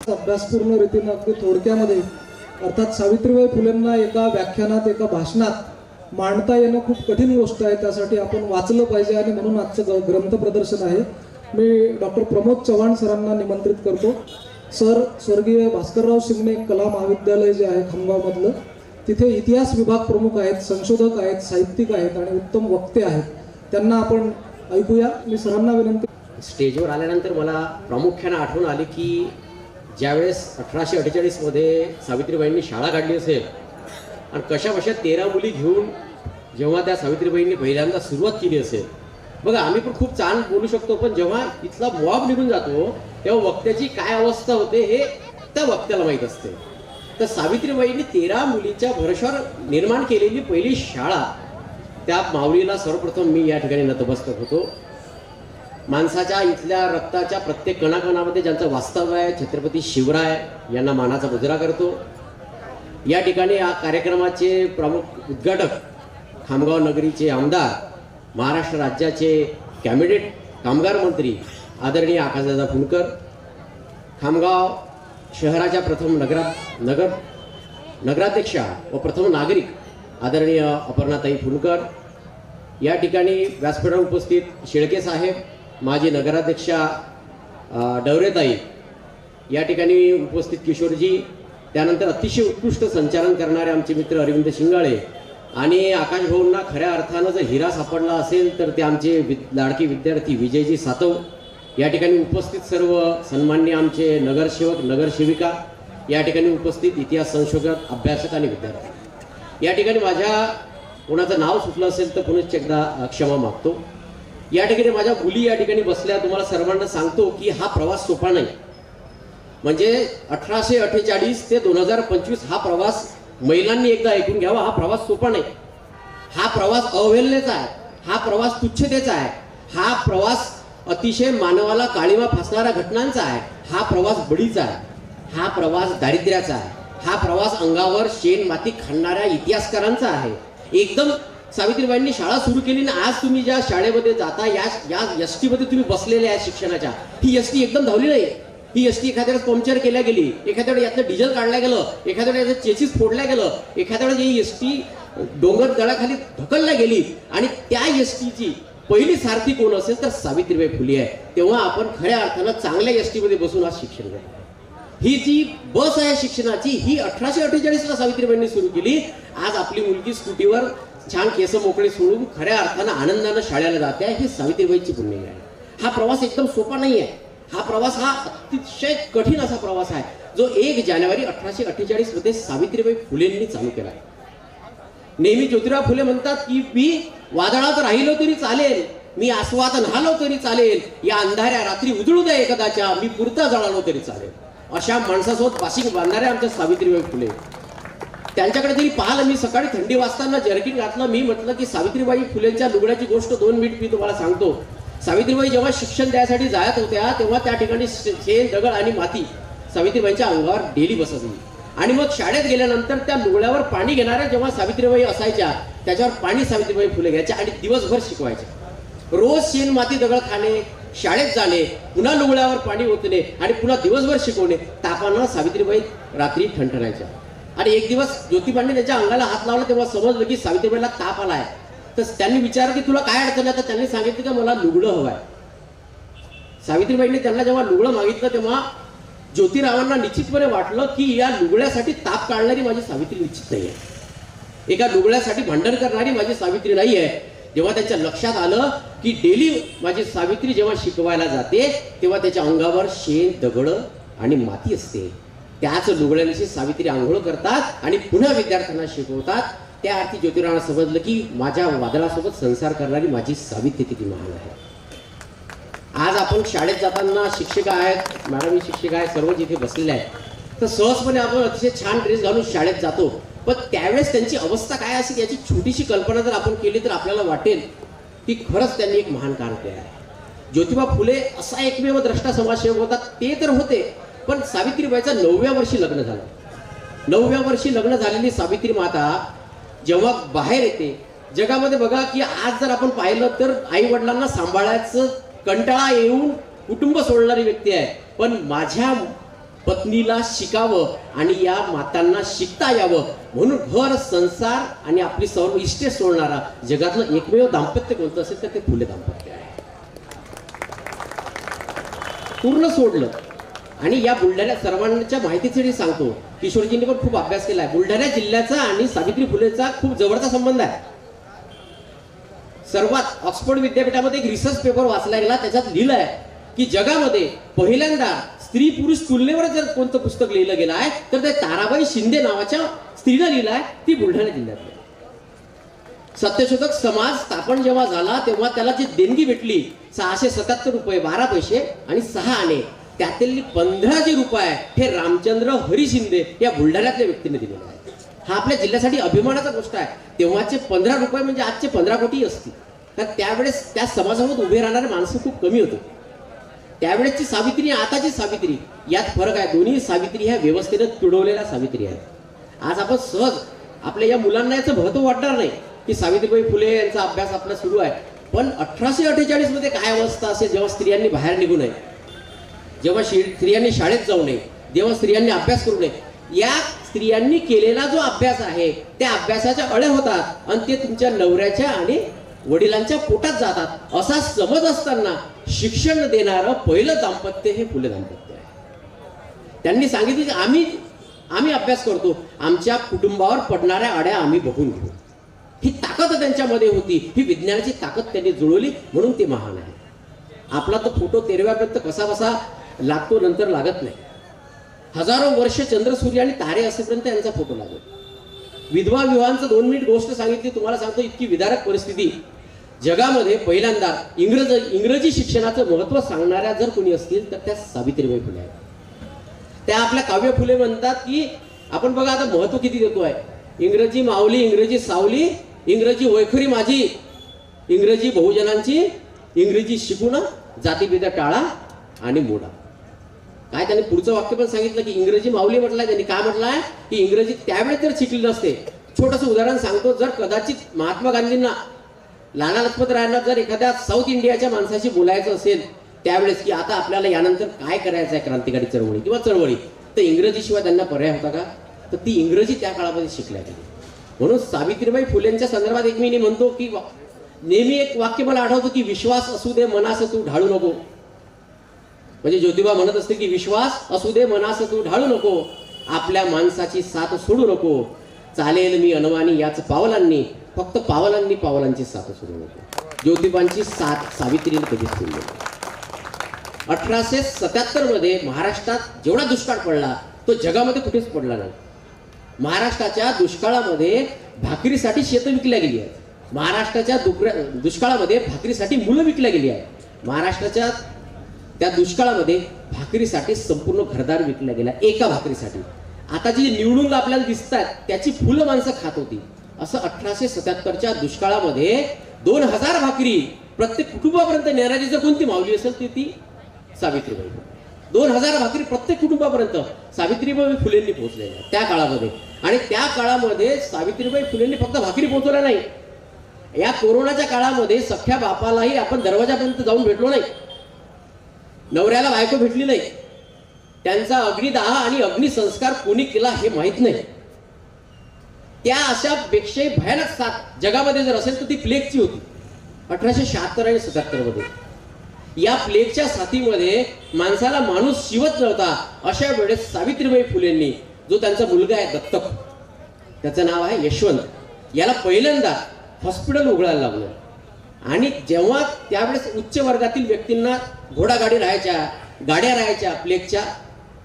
अभ्यासपूर्ण रीतीने अगदी थोडक्यामध्ये अर्थात सावित्रीबाई फुलेंना एका व्याख्यानात एका भाषणात मांडता येणं खूप कठीण गोष्ट आहे. त्यासाठी आपण वाचलं पाहिजे आणि म्हणून आजचं ग्रंथ प्रदर्शन आहे. मी डॉक्टर प्रमोद चव्हाण सरांना निमंत्रित करतो. सर स्वर्गीय भास्करराव शिंगणे कला महाविद्यालय जे आहे खामगावमधलं, तिथे इतिहास विभाग प्रमुख आहेत, संशोधक आहेत, साहित्यिक आहेत आणि उत्तम वक्ते आहेत. त्यांना आपण ऐकूया. मी सरांना विनंती. स्टेजवर आल्यानंतर मला प्रामुख्याने आठवण आली की ज्यावेळेस 1848 मध्ये सावित्रीबाईंनी शाळा काढली असेल आणि कशा 13 मुली घेऊन जेव्हा त्या सावित्रीबाईंनी पहिल्यांदा सुरुवात केली असेल. बघा, आम्ही पण खूप छान बोलू शकतो, पण जेव्हा इथला मॉब निघून जातो तेव्हा वक्त्याची काय अवस्था होते हे त्या वक्त्याला माहीत असते. तर सावित्रीबाईंनी 13 मुलींच्या भरोशावर निर्माण केलेली पहिली शाळा, त्या माऊलीला सर्वप्रथम मी या ठिकाणी नतमस्तक होतो. माणसाच्या इथल्या रक्ताच्या प्रत्येक कणाकणामध्ये ज्यांचं वास्तव्य आहे, छत्रपती शिवराय यांना मानाचा मुजरा करतो. या ठिकाणी या कार्यक्रमाचे प्रमुख उद्घाटक खामगाव नगरीचे आमदार, महाराष्ट्र राज्याचे कॅबिनेट कामगार मंत्री आदरणीय आकाशदादा फुंडकर, खामगाव शहराच्या प्रथम नगराध्यक्षा व प्रथम नागरिक आदरणीय अपर्णाताई फुंडकर, या ठिकाणी व्यासपीठावर उपस्थित शेळके साहेब, माजी नगराध्यक्षा डवरेताई, या ठिकाणी उपस्थित किशोरजी, त्यानंतर अतिशय उत्कृष्ट संचालन करणारे आमचे मित्र अरविंद शिंगाळे आणि आकाश भाऊंना खऱ्या अर्थानं जर हिरा सापडला असेल तर ते आमचे लाडके विद्यार्थी विजयजी सातव, या ठिकाणी उपस्थित सर्व सन्माननीय आमचे नगरसेवक नगरसेविका, या ठिकाणी उपस्थित इतिहास संशोधक अभ्यासक आणि विद्यार्थी. या ठिकाणी माझ्या कोणाचं नाव सुटलं असेल तर पुनश्च एकदा क्षमा मागतो. या ठिकाणी माझ्या मुली या ठिकाणी बसल्या. तुम्हाला सर्वांना सांगतो की हा प्रवास सोपा नाही. म्हणजे 1848 ते 2025 हा प्रवास महिलांनी एकदा ऐकून घ्यावा. हा प्रवास सोपा नाही. हा प्रवास अवहेलनेचा आहे, हा प्रवास तुच्छतेचा आहे, हा प्रवास अतिशय मानवाला काळीमा फासणाऱ्या घटनांचा आहे, हा प्रवास बळीचा आहे, हा प्रवास दारिद्र्याचा आहे, हा प्रवास अंगावर शेण माती खणणाऱ्या इतिहासकारांचा आहे. एकदम सावित्रीबाईंनी शाळा सुरू केली ना, आज तुम्ही ज्या शाळेमध्ये जाता, या एसटीमध्ये तुम्ही बसलेले आहे शिक्षणाच्या, ही एसटी एकदम धावली नाही. ही एसटी एखाद्या वेळेस पंक्चर केल्या गेली, एखाद्या वेळेस यातलं डिझेल काढल्या गेलं, एखाद्या वेळेस याचं चेसिस फोडल्या गेलं, एखाद्या वेळेस ही एसटी डोंगर तळाखाली ढकलल्या गेली आणि त्या एसटीची पहिली सारथी कोण असेल तर सावित्रीबाई फुले आहे. तेव्हा आपण खऱ्या अर्थानं चांगल्या एसटीमध्ये बसून आज शिक्षण घ्या. ही जी बस आहे शिक्षणाची, ही 1848 ला सावित्रीबाईंनी सुरू केली. आज आपली मुलगी स्कूटीवर छान केस मोकळे सोडून खऱ्या अर्थानं आनंदानं शाळेला जाते आहे. ही सावित्रीबाईची पुण्य आहे. हा प्रवास एकदम सोपा नाही आहे. हा प्रवास हा अतिशय कठीण असा प्रवास आहे जो 1 जानेवारी 1848 मध्ये सावित्रीबाई फुलेंनी चालू केला आहे. नेहमी ज्योतिराव फुले म्हणतात की मी वादळात राहिलो तरी चालेल, मी आस्वाद न्हालो तरी चालेल, या अंधाऱ्या रात्री उजळू द्या एखादाच्या, मी पुरता जळालो तरी चालेल. अशा माणसासोबत पासिंग बांधणाऱ्या आमच्या सावित्रीबाई फुले. त्यांच्याकडे जरी पाहिलं, मी सकाळी थंडी वाजताना जर्किन घातलं, मी म्हटलं की सावित्रीबाई फुलेंच्या लुगड्याची गोष्ट 2 मिनिट मी तुम्हाला सांगतो. सावित्रीबाई जेव्हा शिक्षण द्यायसाठी जात होत्या तेव्हा त्या ठिकाणी शेण, दगड आणि माती सावित्रीबाईंच्या अंगावर डेली बसत होती. आणि मग शाळेत गेल्यानंतर त्या लुगड्यावर पाणी घेणाऱ्या जेव्हा सावित्रीबाई असायच्या, त्याच्यावर पाणी सावित्रीबाई फुले घ्यायच्या आणि दिवसभर शिकवायच्या. रोज शेण, माती, दगड खाणे, शाळेत जाणे, पुन्हा लुगड्यावर पाणी ओतणे आणि पुन्हा दिवसभर शिकवणे. तापानं सावित्रीबाई रात्री ठणठणायच्या. आणि एक दिवस ज्योतिबांनी त्याच्या अंगाला हात लावला तेव्हा समजलं की सावित्रीबाईला ताप आलाय. तर त्यांनी विचारलं की तुला काय अडचण आहे, तर त्यांनी सांगितलं की मला लुगडं हवं आहे. सावित्रीबाईंनी त्यांना जेव्हा लुगडं मागितलं तेव्हा ज्योतिरावांना निश्चितपणे वाटलं की या लुगड्यासाठी ताप काढणारी माझी सावित्री निश्चित नाही आहे, एका लुगड्यासाठी भांडण करणारी माझी सावित्री नाही आहे. जेव्हा त्यांच्या लक्षात आलं की डेली माझी सावित्री जेव्हा शिकवायला जाते तेव्हा त्याच्या अंगावर शेण, दगड आणि माती असते, त्याच लुगड्याशी सावित्री आंघोळ करतात आणि पुन्हा विद्यार्थ्यांना शिकवतात. त्या अर्थी ज्योतिरावांना समजलं की माझ्या वादळासोबत संसार करणारी माझी सावित्री किती महान आहे. आज आपण शाळेत जाताना शिक्षिका आहेत, मॅडम ही शिक्षिका आहे, सर्व जिथे बसलेले आहेत, तर सहजपणे आपण अतिशय छान ड्रेस घालून शाळेत जातो. पण त्यावेळेस त्यांची अवस्था काय असेल याची छोटीशी कल्पना जर आपण केली तर आपल्याला वाटेल की खरंच त्यांनी एक महान काम केलं आहे. ज्योतिबा फुले असा एकमेव द्रष्टा समाजसेवक होता, ते तर होते, पण सावित्रीबाईचं 9व्या वर्षी लग्न झालं. 9व्या वर्षी लग्न झालेली सावित्री माता जेव्हा बाहेर येते जगामध्ये, बघा की आज जर आपण पाहिलं तर आई वडिलांना सांभाळायचं कंटाळा येऊन कुटुंब सोडणारी व्यक्ती आहे. पण माझ्या पत्नीला शिकावं आणि या मातांना शिकता यावं म्हणून घर संसार आणि आपली सर्व इष्टे सोडणारा जगातलं एकमेव दाम्पत्य कोणतं असेल तर ते फुले दाम्पत्य आहे. पूर्ण सोडलं. आणि या बुलढाणा सर्वांच्या माहितीसाठी सांगतो, किशोरजींनी पण खूप अभ्यास केला आहे. बुलढाणा जिल्ह्याचा आणि सावित्री फुलेचा खूप जवळचा संबंध आहे. सर्वात ऑक्सफोर्ड विद्यापीठामध्ये एक रिसर्च पेपर वाचला गेला, त्याच्यात लिहिलं आहे की जगामध्ये पहिल्यांदा स्त्री पुरुष तुलनेवर जर कोणतं पुस्तक लिहिलं गेलं आहे तर ते ताराबाई शिंदे नावाच्या स्त्रीला लिहिलं आहे, ती बुलढाणा जिल्ह्यातली. सत्यशोधक समाज स्थापन जेव्हा झाला तेव्हा त्याला जी देणगी भेटली 677 रुपये 12 पैसे आणि 6 आणे, त्यातील 15 जे रुपये हे रामचंद्र हरी शिंदे या बुलढाण्यातल्या व्यक्तीने दिलेले आहे. हा आपल्या जिल्ह्यासाठी अभिमानाचा गोष्ट आहे. तेव्हाचे 15 रुपये म्हणजे आजचे 15 कोटी असतील. तर त्यावेळेस त्या समाजामध्ये उभे राहणारे माणसं खूप कमी होते. त्यावेळेसची सावित्री आणि आताची सावित्री यात फरक आहे. दोन्ही सावित्री ह्या व्यवस्थेने तुडवलेल्या सावित्री आहेत. आज आपण सहज आपल्या या मुलांना याचं महत्व वाटणार नाही की सावित्रीबाई फुले यांचा अभ्यास आपला सुरू आहे. पण 1848 मध्ये काय अवस्था असेल जेव्हा स्त्रियांनी बाहेर निघू नये, जेव्हा स्त्रियांनी शाळेत जाऊ नये, जेव्हा स्त्रियांनी अभ्यास करू नये, या स्त्रियांनी केलेला जो अभ्यास आहे त्या अभ्यासाच्या अळ्या होतात आणि ते तुमच्या नवऱ्याच्या आणि वडिलांच्या पोटात जातात असा समज असताना शिक्षण देणारं पहिलं दाम्पत्य हे फुले दाम्पत्य आहे. त्यांनी सांगितले की आम्ही अभ्यास करतो, आमच्या कुटुंबावर पडणाऱ्या अड्या आम्ही बघून घेऊ. ही ताकद त्यांच्यामध्ये होती, ही विज्ञानाची ताकद त्यांनी जुळवली म्हणून ते महान आहे. आपला तो फोटो 13व्यापर्यंत कसा बसा लागतो, नंतर लागत नाही. हजारो वर्ष चंद्र सूर्य आणि तारे असेपर्यंत यांचा फोटो लागतो. विधवा विवाहांचं 2 मिनिट गोष्ट सांगितली, तुम्हाला सांगतो इतकी विदारक परिस्थिती. जगामध्ये पहिल्यांदा इंग्रजी शिक्षणाचं महत्व सांगणाऱ्या जर कोणी असतील तर त्या सावित्रीबाई फुले आहेत. त्या आपल्या काव्य फुले म्हणतात की आपण बघा आता महत्व किती देतो आहे. इंग्रजी माऊली, इंग्रजी सावली, इंग्रजी वैखरी माझी, इंग्रजी बहुजनांची, इंग्रजी शिकून जातीभेद टाळा आणि मोडा. काय त्यांनी पुढचं वाक्य पण सांगितलं की इंग्रजी माऊली म्हटलंय त्यांनी. काय म्हटलंय की इंग्रजी त्यावेळेस जर शिकली नसते. छोटंसं उदाहरण सांगतो, जर कदाचित महात्मा गांधींना, लाला लजपत रायांना जर एखाद्या साऊथ इंडियाच्या माणसाशी बोलायचं असेल त्यावेळेस की आता आपल्याला यानंतर काय करायचं आहे क्रांतिकारी चळवळी किंवा चळवळी, तर इंग्रजीशिवाय त्यांना पर्याय होता का? तर ती इंग्रजी त्या काळामध्ये शिकल्या गेली. म्हणून सावित्रीबाई फुलेंच्या संदर्भात एक मी म्हणतो की नेहमी एक वाक्य मला आठवतं की विश्वास असू दे मनास तू ढाळू नको. म्हणजे ज्योतिबा म्हणत असते की विश्वास असू दे मनास तू ढाळू नको, आपल्या माणसाची साथ सोडू नको, चालेल मी अनवाणी याच पावलांनी, फक्त पावलांनी पावलांची साथ सोडू नको. ज्योतिबांची साथ सावित्रीने कधीच सोडली नाही. 1877 मध्ये महाराष्ट्रात जेवढा दुष्काळ पडला तो जगामध्ये कुठेच पडला नाही. महाराष्ट्राच्या दुष्काळामध्ये भाकरीसाठी शेतं विकल्या गेली आहेत. महाराष्ट्राच्या दुष्काळामध्ये भाकरीसाठी मुलं विकल्या गेली आहेत. महाराष्ट्राच्या त्या दुष्काळामध्ये भाकरीसाठी संपूर्ण घरदार विकल्या गेला एका भाकरीसाठी. आता जी निवडून आपल्याला दिसतात त्याची फुलं माणसं खात होती. असं 1877च्या दुष्काळामध्ये 2000 भाकरी प्रत्येक कुटुंबापर्यंत नेणारी जर कोणती माऊली असेल ती सावित्रीबाई. 2000 भाकरी प्रत्येक कुटुंबापर्यंत सावित्रीबाई फुलेंनी पोहोचलेल्या त्या काळामध्ये. आणि त्या काळामध्ये सावित्रीबाई फुलेंनी फक्त भाकरी पोहोचवल्या नाही, या कोरोनाच्या काळामध्ये सख्या बापालाही आपण दरवाजापर्यंत जाऊन भेटलो नाही, नवऱ्याला बायको भेटली नाही, त्यांचा अग्निदाह आणि अग्निसंस्कार कोणी केला हे माहित नाही. त्या अशा पेक्षाही भयानक साथ जगामध्ये जर असेल तर ती प्लेगची होती 1876 आणि 77 मध्ये. या प्लेगच्या साथीमध्ये माणसाला माणूस शिवत नव्हता. अशा वेळेस सावित्रीबाई फुलेंनी जो त्यांचा मुलगा आहे दत्तक, त्याचं नाव आहे यशवंत, याला पहिल्यांदा हॉस्पिटल उघडायला लागलं. आणि जेव्हा त्यावेळेस उच्च वर्गातील व्यक्तींना घोडागाडी राहायच्या, गाड्या राहायच्या प्लेगच्या,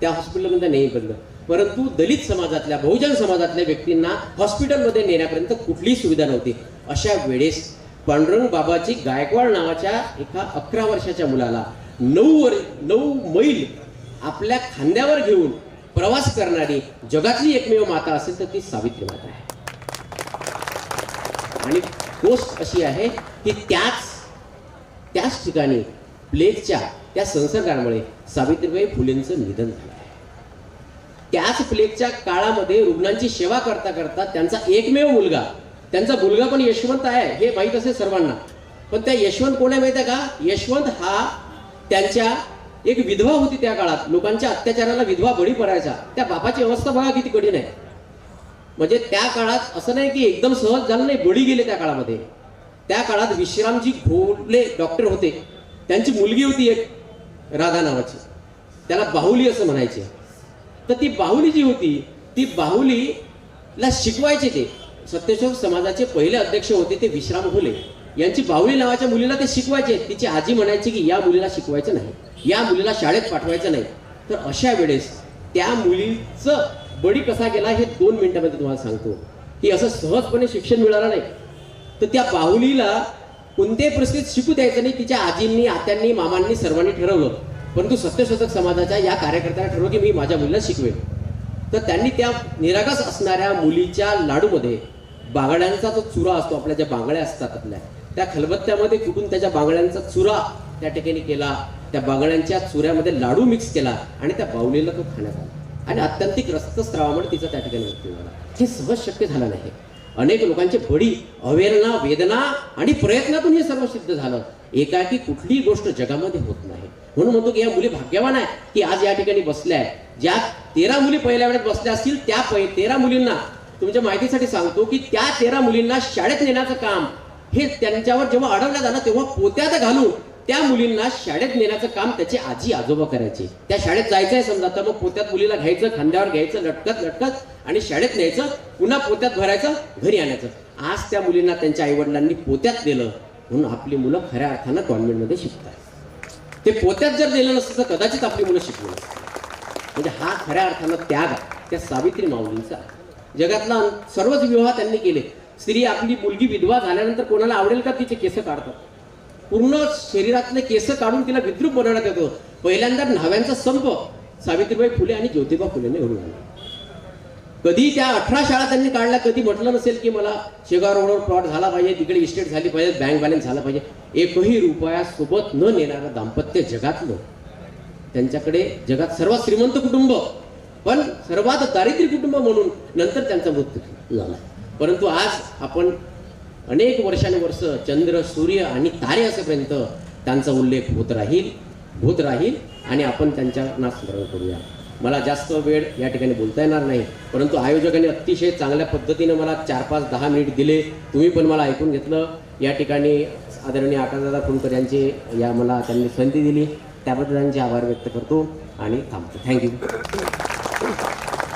त्या हॉस्पिटलमध्ये नाही बंद. परंतु दलित समाजातल्या, बहुजन समाजातल्या व्यक्तींना हॉस्पिटलमध्ये नेण्यापर्यंत कुठलीही सुविधा नव्हती. अशा वेळेस पांडुरंग बाबाची गायकवाड नावाच्या एका 11 वर्षाच्या मुलाला 9 मैल आपल्या खांद्यावर घेऊन प्रवास करणारी जगातली एकमेव माता असेल तर ती सावित्री माता आहे. आणि गोष्ट अशी आहे की त्याच ठिकाणी प्लेगच्या त्या संसर्गामुळे सावित्रीबाई फुलेंचं निधन झालं आहे. त्याच प्लेगच्या काळामध्ये रुग्णांची सेवा करता करता त्यांचा एकमेव मुलगा, त्यांचा मुलगा पण यशवंत आहे हे माहीत असेल सर्वांना, पण त्या यशवंत कोण आहे माहिती आहे का? यशवंत हा त्यांच्या एक विधवा होती त्या काळात, लोकांच्या अत्याचाराला विधवा बळी पडायचा. त्या बापाची अवस्था बघा किती कठीण आहे. म्हणजे त्या काळात असं नाही की एकदम सहज झालं नाही, बळी गेले त्या काळामध्ये. त्या काळात विश्रामजी घोडले डॉक्टर होते, त्यांची मुलगी होती एक राधा नावाची, त्याला बाहुली असं म्हणायचे. तर ती बाहुली जी होती, ती बाहुलीला शिकवायचे ते सत्यशोधक समाजाचे पहिले अध्यक्ष होते ते विश्राम घोले यांची बाहुली नावाच्या मुलीला ते शिकवायचे. तिची आजी म्हणायची की या मुलीला शिकवायचं नाही, या मुलीला शाळेत पाठवायचं नाही. तर अशा वेळेस त्या मुलीचं बळी कसा गेला हे 2 मिनिटांमध्ये तुम्हाला सांगतो की असं सहजपणे शिक्षण मिळालं नाही. तर त्या बाहुलीला कोणत्याही परिस्थितीत शिकू द्यायचं नाही. तिच्या आजींनी, आत्यांनी, मामांनी सर्वांनी ठरवलं, परंतु सत्यशोधक समाजाच्या या कार्यकर्त्यांना ठरवलं की मी माझ्या मुलीला शिकवेन. तर त्यांनी त्या निरागस असणाऱ्या मुलीच्या लाडूमध्ये बांगड्यांचा जो चुरा असतो, आपल्या ज्या बांगड्या असतात आपल्या, त्या खलबत्त्यामध्ये कुठून त्याच्या बांगड्यांचा चुरा त्या ठिकाणी केला. त्या बांगड्यांच्या चुऱ्यामध्ये लाडू मिक्स केला आणि त्या बाहुलीला तो खाण्यात आला आणि अत्यंतिक रक्तस्रावामुळे तिचा त्या ठिकाणी मृत्यू झाला. हे सहज शक्य झालं नाही. अनेक लोकांचे बळी, अवेदना, वेदना आणि प्रयत्नातून हे सर्व सिद्ध झालं. एकाकी कुठलीही गोष्ट जगामध्ये होत नाही. म्हणून म्हणतो की या मुली भाग्यवान आहे की आज या ठिकाणी बसल्या आहेत. ज्या 13 मुली पहिल्या वेळेत बसल्या असतील त्या 13 मुलींना तुमच्या माहितीसाठी सांगतो की त्या 13 मुलींना शाळेत नेण्याचं काम हे त्यांच्यावर जेव्हा अडवलं झालं तेव्हा पोत्यात घालून त्या मुलींना शाळेत नेण्याचं काम त्याचे आजी आजोबा करायचे. त्या शाळेत जायचंय समजा तर मग पोत्यात मुलीला घ्यायचं, खांद्यावर घ्यायचं, लटकत लटकत आणि शाळेत न्यायचं, पुन्हा पोत्यात भरायचं, घरी आणायचं. आज त्या मुलींना त्यांच्या आईवडिलांनी पोत्यात दिलं म्हणून आपली मुलं खऱ्या अर्थानं कॉन्व्हेंटमध्ये शिकतात. ते पोत्यात जर दिलं नसतं तर कदाचित आपली मुलं शिकली नसतात. म्हणजे हा खऱ्या अर्थानं त्याग त्या सावित्री माऊलींचा. जगातला सर्वच विवाह त्यांनी केले. स्त्री आपली मुलगी विधवा झाल्यानंतर कोणाला आवडेल का तिचे केस काढतात, पूर्ण शरीरातले केस काढून तिला विद्रूप बनवण्यात येतो. पहिल्यांदा न्हाव्यांचा संप सावित्रीबाई फुले आणि ज्योतिबा फुलेने घडून आणला. कधी त्या 18 शाळा त्यांनी काढल्या, कधी म्हटलं नसेल की मला शेगाव रोडवर प्लॉट झाला पाहिजे, तिकडे इस्टेट झाली पाहिजे, बँक बॅलन्स झाला पाहिजे. एकही रुपया सोबत न नेणारं दाम्पत्य जगातलं. त्यांच्याकडे जगात सर्वात श्रीमंत कुटुंब पण सर्वात दारिद्र्य कुटुंब म्हणून नंतर त्यांचा मृत्यू झाला. परंतु आज आपण अनेक वर्षानुवर्ष चंद्र, सूर्य आणि तारे असेपर्यंत त्यांचा उल्लेख होत राहील आणि आपण त्यांच्या स्मरण करूया. मला जास्त वेळ या ठिकाणी बोलता येणार नाही, परंतु आयोजकांनी अतिशय चांगल्या पद्धतीने मला 4-5-10 मिनिट दिले. तुम्ही पण मला ऐकून घेतलं. या ठिकाणी आदरणीय आकाशदादा फुंडकर यांचे मला त्यांनी संधी दिली, त्याबद्दल त्यांचे आभार व्यक्त करतो आणि थांबतो. थँक्यू.